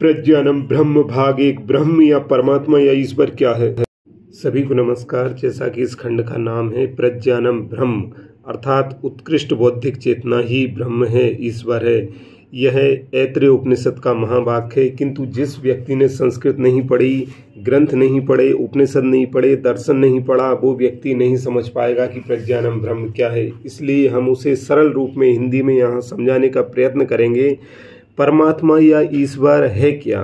प्रज्ञानम ब्रह्म भाग एक। ब्रह्म या परमात्मा या ईश्वर क्या है। सभी को नमस्कार। जैसा कि इस खंड का नाम है प्रज्ञानम ब्रह्म, अर्थात उत्कृष्ट बौद्धिक चेतना ही ब्रह्म है, ईश्वर है। यह ऐत्रेय उपनिषद का महावाक्य है। किंतु जिस व्यक्ति ने संस्कृत नहीं पढ़ी, ग्रंथ नहीं पढ़े, उपनिषद नहीं पढ़े, दर्शन नहीं पढ़ा, वो व्यक्ति नहीं समझ पाएगा कि प्रज्ञानम ब्रह्म क्या है। इसलिए हम उसे सरल रूप में हिंदी में यहाँ समझाने का प्रयत्न करेंगे। परमात्मा या ईश्वर है क्या,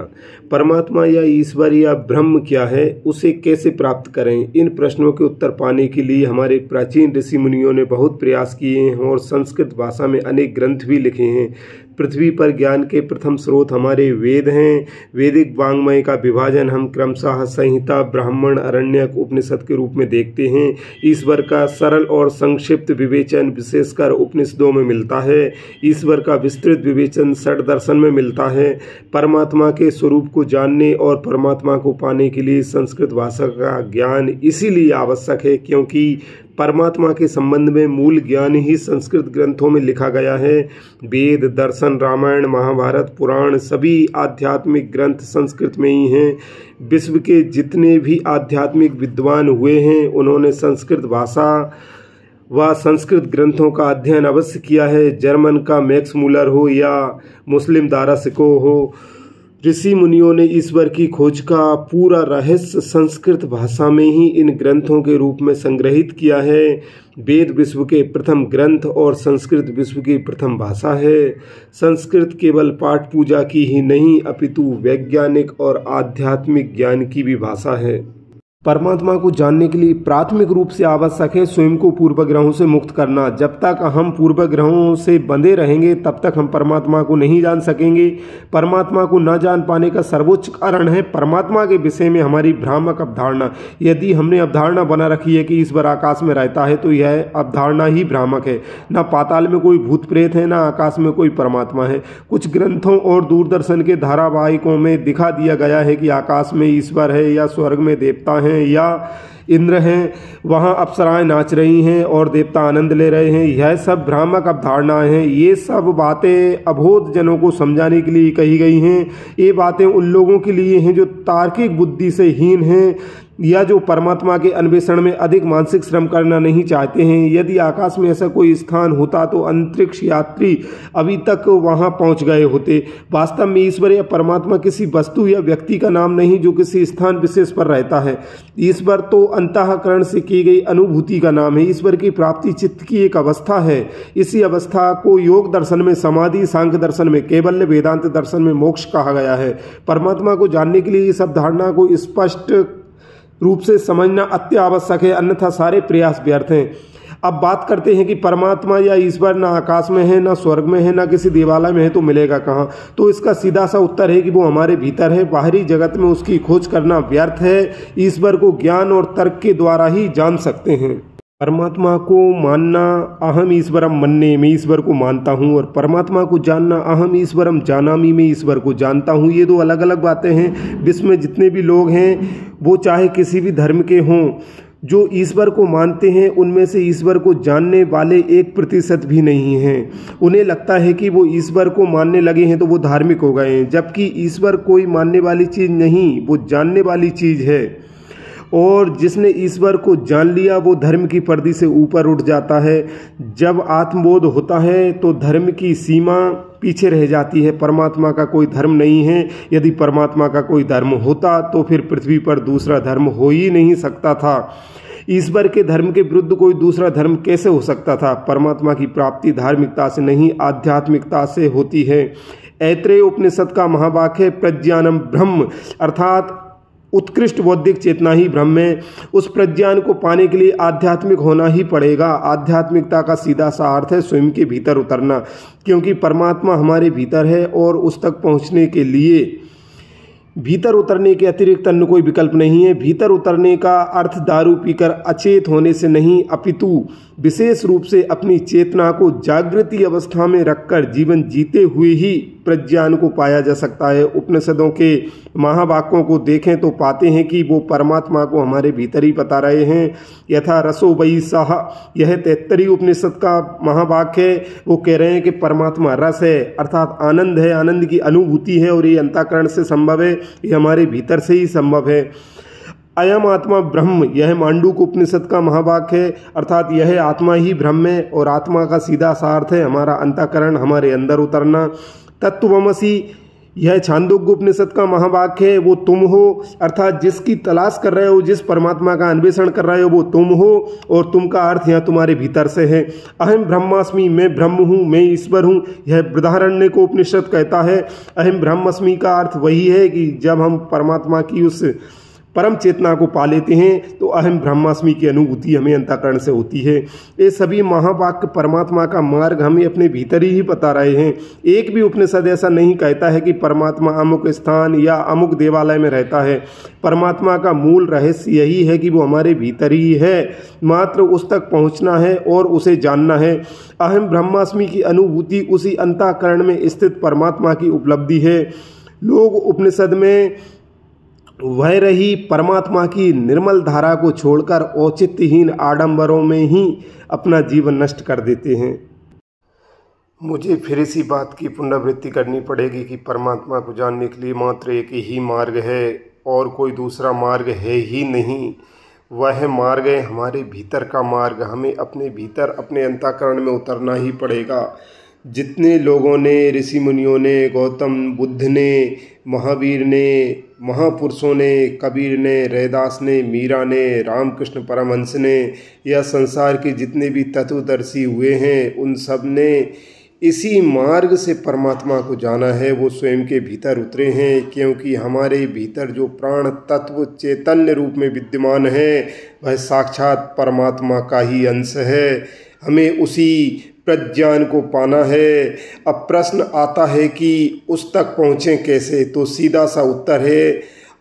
परमात्मा या ईश्वर या ब्रह्म क्या है, उसे कैसे प्राप्त करें। इन प्रश्नों के उत्तर पाने के लिए हमारे प्राचीन ऋषि मुनियों ने बहुत प्रयास किए हैं और संस्कृत भाषा में अनेक ग्रंथ भी लिखे हैं। पृथ्वी पर ज्ञान के प्रथम स्रोत हमारे वेद हैं। वैदिक वाङ्मय का विभाजन हम क्रमशः संहिता, ब्राह्मण, अरण्यक, उपनिषद के रूप में देखते हैं। ईश्वर का सरल और संक्षिप्त विवेचन विशेषकर उपनिषदों में मिलता है। ईश्वर का विस्तृत विवेचन षड दर्शन में मिलता है। परमात्मा के स्वरूप को जानने और परमात्मा को पाने के लिए संस्कृत भाषा का ज्ञान इसीलिए आवश्यक है क्योंकि परमात्मा के संबंध में मूल ज्ञान ही संस्कृत ग्रंथों में लिखा गया है। वेद, दर्शन, रामायण, महाभारत, पुराण सभी आध्यात्मिक ग्रंथ संस्कृत में ही हैं। विश्व के जितने भी आध्यात्मिक विद्वान हुए हैं उन्होंने संस्कृत भाषा व संस्कृत ग्रंथों का अध्ययन अवश्य किया है। जर्मन का मैक्स मूलर हो या मुस्लिम दारासिको हो, ऋषि मुनियों ने ईश्वर की खोज का पूरा रहस्य संस्कृत भाषा में ही इन ग्रंथों के रूप में संग्रहित किया है। वेद विश्व के प्रथम ग्रंथ और संस्कृत विश्व की प्रथम भाषा है। संस्कृत केवल पाठ पूजा की ही नहीं अपितु वैज्ञानिक और आध्यात्मिक ज्ञान की भी भाषा है। परमात्मा को जानने के लिए प्राथमिक रूप से आवश्यक है स्वयं को पूर्वग्रहों से मुक्त करना। जब तक हम पूर्वग्रहों से बंधे रहेंगे तब तक हम परमात्मा को नहीं जान सकेंगे। परमात्मा को न जान पाने का सर्वोच्च कारण है परमात्मा के विषय में हमारी भ्रामक अवधारणा। यदि हमने अवधारणा बना रखी है कि ईश्वर आकाश में रहता है तो यह अवधारणा ही भ्रामक है। न पाताल में कोई भूत प्रेत है, न आकाश में कोई परमात्मा है। कुछ ग्रंथों और दूरदर्शन के धारावाहिकों में दिखा दिया गया है कि आकाश में ईश्वर है या स्वर्ग में देवता है या इंद्र हैं, वहाँ अप्सराएं नाच रही हैं और देवता आनंद ले रहे हैं। यह सब भ्रामक अवधारणाएं हैं। ये सब बातें अबोध जनों को समझाने के लिए कही गई हैं। ये बातें उन लोगों के लिए हैं जो तार्किक बुद्धि से हीन हैं या जो परमात्मा के अन्वेषण में अधिक मानसिक श्रम करना नहीं चाहते हैं। यदि आकाश में ऐसा कोई स्थान होता तो अंतरिक्ष यात्री अभी तक वहां पहुंच गए होते। वास्तव में ईश्वर या परमात्मा किसी वस्तु या व्यक्ति का नाम नहीं जो किसी स्थान विशेष पर रहता है। ईश्वर तो अंतःकरण से की गई अनुभूति का नाम है। ईश्वर की प्राप्ति चित्त की एक अवस्था है। इसी अवस्था को योग दर्शन में समाधि, सांख्य दर्शन में कैवल्य, वेदांत दर्शन में मोक्ष कहा गया है। परमात्मा को जानने के लिए इस अवधारणा को स्पष्ट रूप से समझना अत्यावश्यक है, अन्यथा सारे प्रयास व्यर्थ हैं। अब बात करते हैं कि परमात्मा या ईश्वर ना आकाश में है, ना स्वर्ग में है, ना किसी देवालय में है तो मिलेगा कहाँ। तो इसका सीधा सा उत्तर है कि वो हमारे भीतर है। बाहरी जगत में उसकी खोज करना व्यर्थ है। ईश्वर को ज्ञान और तर्क के द्वारा ही जान सकते हैं। परमात्मा को मानना अहम ईश्वरम मन्ने, मैं ईश्वर को मानता हूँ, और परमात्मा को जानना अहम ईश्वरम जानामी, मैं ईश्वर को जानता हूँ। ये दो अलग अलग बातें हैं। विश्व में जितने भी लोग हैं वो चाहे किसी भी धर्म के हों, जो ईश्वर को मानते हैं उनमें से ईश्वर को जानने वाले 1% भी नहीं हैं। उन्हें लगता है कि वो ईश्वर को मानने लगे हैं तो वो धार्मिक हो गए हैं, जबकि ईश्वर कोई मानने वाली चीज़ नहीं, वो जानने वाली चीज़ है। और जिसने ईश्वर को जान लिया वो धर्म की पर्दी से ऊपर उठ जाता है। जब आत्मबोध होता है तो धर्म की सीमा पीछे रह जाती है। परमात्मा का कोई धर्म नहीं है। यदि परमात्मा का कोई धर्म होता तो फिर पृथ्वी पर दूसरा धर्म हो ही नहीं सकता था। ईश्वर के धर्म के विरुद्ध कोई दूसरा धर्म कैसे हो सकता था। परमात्मा की प्राप्ति धार्मिकता से नहीं, आध्यात्मिकता से होती है। ऐत्रेय उपनिषद का महावाक्य है प्रज्ञानम ब्रह्म, अर्थात उत्कृष्ट बौद्धिक चेतना ही ब्रह्म है। उस प्रज्ञान को पाने के लिए आध्यात्मिक होना ही पड़ेगा। आध्यात्मिकता का सीधा सा अर्थ है स्वयं के भीतर उतरना, क्योंकि परमात्मा हमारे भीतर है और उस तक पहुंचने के लिए भीतर उतरने के अतिरिक्त अन्य कोई विकल्प नहीं है। भीतर उतरने का अर्थ दारू पीकर अचेत होने से नहीं अपितु विशेष रूप से अपनी चेतना को जागृति अवस्था में रखकर जीवन जीते हुए ही प्रज्ञान को पाया जा सकता है। उपनिषदों के महावाक्यों को देखें तो पाते हैं कि वो परमात्मा को हमारे भीतर ही बता रहे हैं। यथा रसो वही साह, यह 73 उपनिषद का महावाक्य है। वो कह रहे हैं कि परमात्मा रस है, अर्थात आनंद है, आनंद की अनुभूति है और ये अंतःकरण से संभव है, ये हमारे भीतर से ही संभव है। अयम आत्मा ब्रह्म, यह मांडूक उपनिषद का महावाक्य है, अर्थात यह आत्मा ही ब्रह्म है और आत्मा का सीधा सा अर्थ है हमारा अंतःकरण, हमारे अंदर उतरना। तत्त्वमसि, यह छांदोग्य उपनिषद का महावाक्य है, वो तुम हो, अर्थात जिसकी तलाश कर रहे हो, जिस परमात्मा का अन्वेषण कर रहे हो वो तुम हो और तुम का अर्थ यहाँ तुम्हारे भीतर से है। अहम ब्रह्मास्मि, मैं ब्रह्म हूँ, मैं ईश्वर हूँ, यह बृहदारण्यक उपनिषद कहता है। अहम ब्रह्मास्मि का अर्थ वही है कि जब हम परमात्मा की उस परम चेतना को पा लेते हैं तो अहम ब्रह्मास्मि की अनुभूति हमें अंतःकरण से होती है। ये सभी महावाक्य परमात्मा का मार्ग हमें अपने भीतर ही बता रहे हैं। एक भी उपनिषद ऐसा नहीं कहता है कि परमात्मा अमुक स्थान या अमुक देवालय में रहता है। परमात्मा का मूल रहस्य यही है कि वो हमारे भीतर ही है, मात्र उस तक पहुंचना है और उसे जानना है। अहम ब्रह्मास्मि की अनुभूति उसी अंतःकरण में स्थित परमात्मा की उपलब्धि है। लोग उपनिषद में वह रही परमात्मा की निर्मल धारा को छोड़कर औचित्यहीन आडंबरों में ही अपना जीवन नष्ट कर देते हैं। मुझे फिर इसी बात की पुनरावृत्ति करनी पड़ेगी कि परमात्मा को जानने के लिए मात्र एक ही मार्ग है और कोई दूसरा मार्ग है ही नहीं। वह मार्ग है हमारे भीतर का मार्ग। हमें अपने भीतर, अपने अंतःकरण में उतरना ही पड़ेगा। जितने लोगों ने, ऋषि मुनियों ने, गौतम बुद्ध ने, महावीर ने, महापुरुषों ने, कबीर ने, रैदास ने, मीरा ने, रामकृष्ण परमहंस ने, या संसार के जितने भी तत्वदर्शी हुए हैं, उन सब ने इसी मार्ग से परमात्मा को जाना है। वो स्वयं के भीतर उतरे हैं, क्योंकि हमारे भीतर जो प्राण तत्व चैतन्य रूप में विद्यमान है वह साक्षात परमात्मा का ही अंश है। हमें उसी प्रज्ञान को पाना है। अब प्रश्न आता है कि उस तक पहुँचें कैसे, तो सीधा सा उत्तर है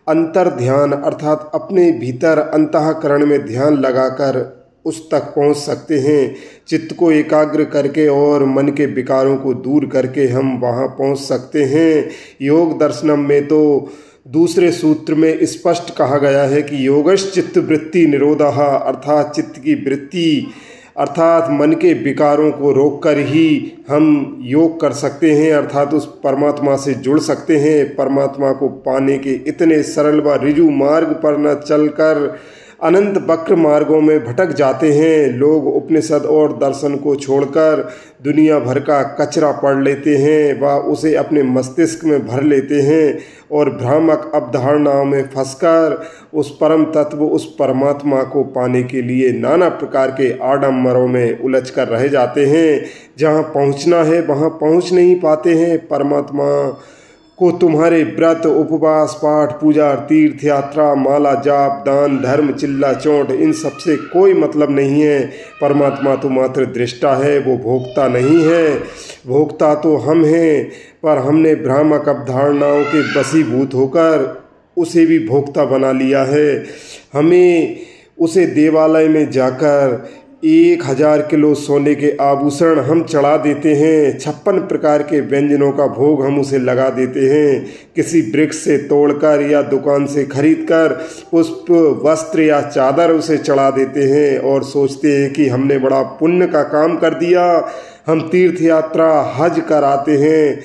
अंतर ध्यान, अर्थात अपने भीतर अंतःकरण में ध्यान लगाकर उस तक पहुँच सकते हैं। चित्त को एकाग्र करके और मन के विकारों को दूर करके हम वहाँ पहुँच सकते हैं। योग दर्शनम में तो दूसरे सूत्र में स्पष्ट कहा गया है कि योगश्च चित्त वृत्ति निरोधः, अर्थात चित्त की वृत्ति अर्थात मन के विकारों को रोककर ही हम योग कर सकते हैं, अर्थात उस परमात्मा से जुड़ सकते हैं। परमात्मा को पाने के इतने सरल व ऋजु मार्ग पर न चलकर अनंत वक्र मार्गों में भटक जाते हैं। लोग उपनिषद और दर्शन को छोड़कर दुनिया भर का कचरा पढ़ लेते हैं व उसे अपने मस्तिष्क में भर लेते हैं और भ्रामक अवधारणाओं में फंसकर उस परम तत्व, उस परमात्मा को पाने के लिए नाना प्रकार के आडंबरों में उलझ कर रह जाते हैं। जहाँ पहुँचना है वहाँ पहुँच नहीं पाते हैं। परमात्मा को तुम्हारे व्रत, उपवास, पाठ, पूजा, तीर्थ यात्रा, माला जाप, दान, धर्म, चिल्ला चोट, इन सब से कोई मतलब नहीं है। परमात्मा तो मात्र दृष्टा है, वो भोक्ता नहीं है। भोक्ता तो हम हैं, पर हमने भ्रामक अवधारणाओं के वशीभूत होकर उसे भी भोक्ता बना लिया है। हमें उसे देवालय में जाकर 1000 किलो सोने के आभूषण हम चढ़ा देते हैं, 56 प्रकार के व्यंजनों का भोग हम उसे लगा देते हैं। किसी वृक्ष से तोड़कर या दुकान से खरीदकर पुष्प, वस्त्र या चादर उसे चढ़ा देते हैं और सोचते हैं कि हमने बड़ा पुण्य का काम कर दिया। हम तीर्थ यात्रा, हज कराते हैं,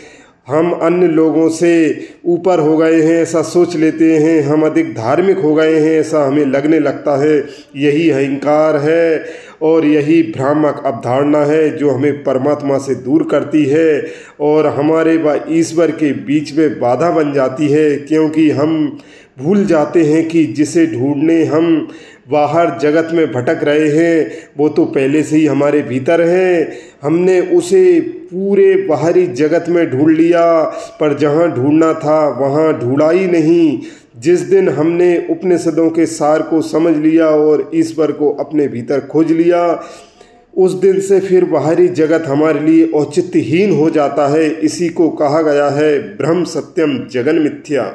हम अन्य लोगों से ऊपर हो गए हैं ऐसा सोच लेते हैं, हम अधिक धार्मिक हो गए हैं ऐसा हमें लगने लगता है। यही अहंकार है और यही भ्रामक अवधारणा है जो हमें परमात्मा से दूर करती है और हमारे व ईश्वर के बीच में बाधा बन जाती है, क्योंकि हम भूल जाते हैं कि जिसे ढूंढने हम बाहर जगत में भटक रहे हैं वो तो पहले से ही हमारे भीतर है। हमने उसे पूरे बाहरी जगत में ढूंढ लिया, पर जहाँ ढूंढना था वहाँ ढूंढा ही नहीं। जिस दिन हमने उपनिषदों के सार को समझ लिया और ईश्वर को अपने भीतर खोज लिया, उस दिन से फिर बाहरी जगत हमारे लिए औचित्यहीन हो जाता है। इसी को कहा गया है ब्रह्म सत्यम जगन मिथ्या।